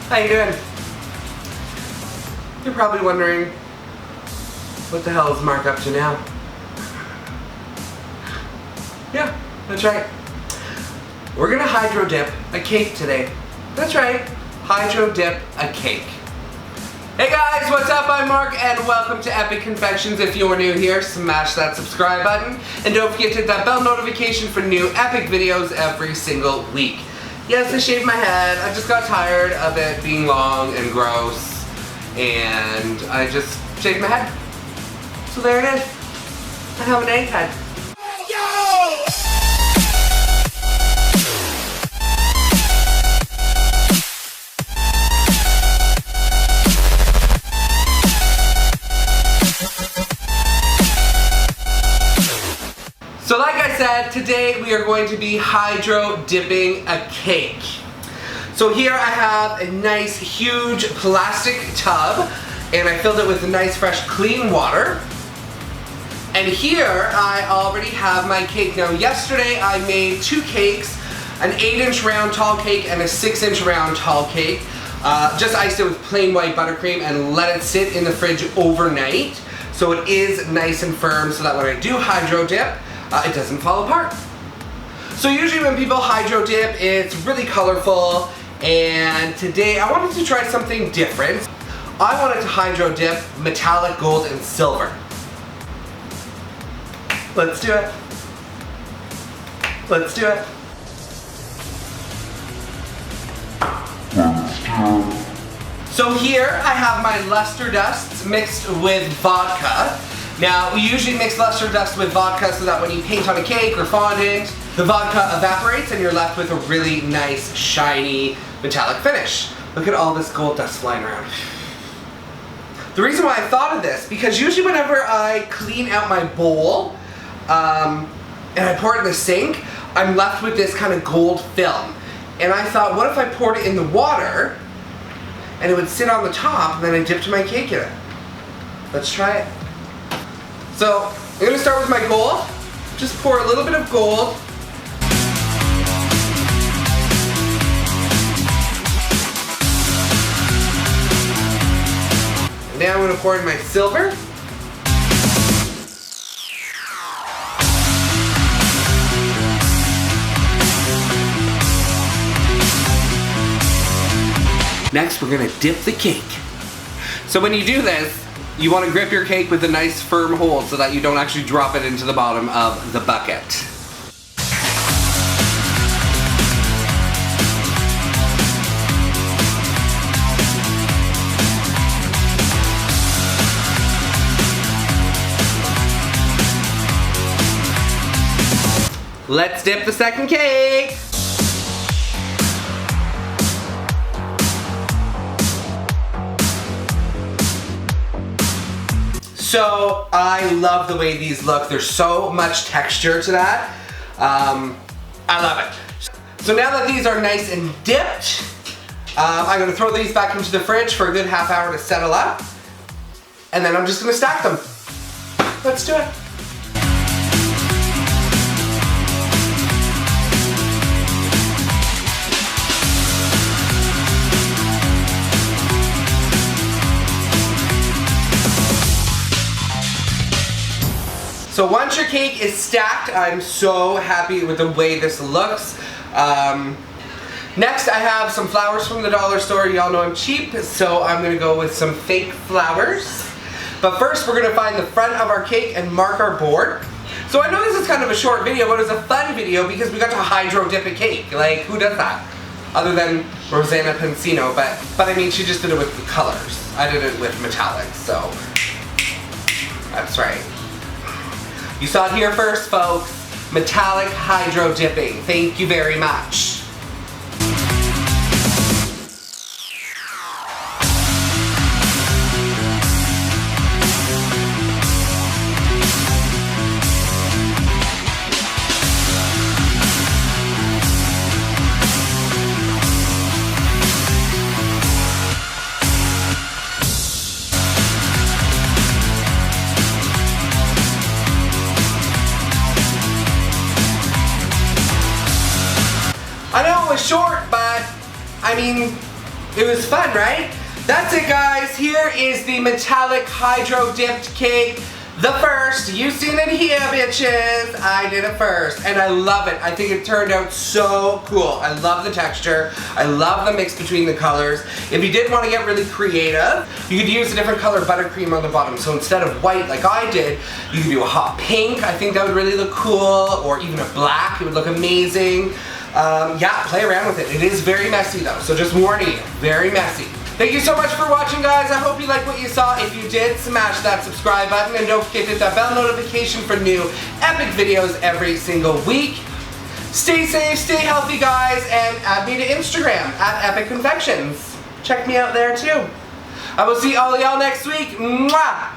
How you doing? You're probably wondering, what the hell is Mark up to now? Yeah, that's right. We're gonna hydro dip a cake today. That's right, hydro dip a cake. Hey guys, what's up? I'm Mark and welcome to Epic Confections. If you're new here, smash that subscribe button and don't forget to hit that bell notification for new epic videos every single week. Yes, I shaved my head. I just got tired of it being long and gross and I just shaved my head. So there it is. I have an egg head. So like I said, today we are going to be hydro dipping a cake. So here I have a nice huge plastic tub and I filled it with nice fresh clean water. And here I already have my cake. Now yesterday I made two cakes, an 8-inch round tall cake and a 6-inch round tall cake. Just iced it with plain white buttercream and let it sit in the fridge overnight. So it is nice and firm so that when I do hydro dip, it doesn't fall apart. So usually when people hydro dip, it's really colorful, and today I wanted to try something different. I wanted to hydro dip metallic gold and silver. Let's do it. Let's do it. So here I have my luster dusts mixed with vodka. Now, we usually mix luster dust with vodka so that when you paint on a cake or fondant, the vodka evaporates and you're left with a really nice, shiny, metallic finish. Look at all this gold dust flying around. The reason why I thought of this, because usually whenever I clean out my bowl and I pour it in the sink, I'm left with this kind of gold film. And I thought, what if I poured it in the water and it would sit on the top and then I dipped my cake in it? Let's try it. So, I'm going to start with my gold. Just pour a little bit of gold. And now I'm going to pour in my silver. Next, we're going to dip the cake. So when you do this, you want to grip your cake with a nice firm hold so that you don't actually drop it into the bottom of the bucket. Let's dip the second cake. So I love the way these look. There's so much texture to that. I love it. So now that these are nice and dipped, I'm gonna throw these back into the fridge for a good half hour to settle up. And then I'm just gonna stack them. Let's do it. So once your cake is stacked, I'm so happy with the way this looks. Next I have some flowers from the dollar store. Y'all know I'm cheap, so I'm gonna go with some fake flowers. But first we're gonna find the front of our cake and mark our board. So I know this is kind of a short video, but it's a fun video because we got to hydro dip a cake. Like, who does that? Other than Rosanna Pansino, but I mean, she just did it with the colors. I did it with metallics, so that's right. You saw it here first, folks. Metallic hydro dipping. Thank you very much. I know it was short, but I mean, It was fun, right? That's it, guys. Here is the metallic hydro dipped cake. The first. You've seen it here, bitches. I did it first, and I love it. I think it turned out so cool. I love the texture. I love the mix between the colors. If you did want to get really creative, you could use a different color buttercream on the bottom. So instead of white like I did, you could do a hot pink. I think that would really look cool, or even a black. It would look amazing. Yeah, play around with it. It is very messy though, so just warning you, very messy. Thank you so much for watching, guys. I hope you liked what you saw. If you did, smash that subscribe button, and don't forget to hit that bell notification for new epic videos every single week. Stay safe, stay healthy, guys, and add me to Instagram at Epic Confections. Check me out there too. I will see all of y'all next week. Mwah!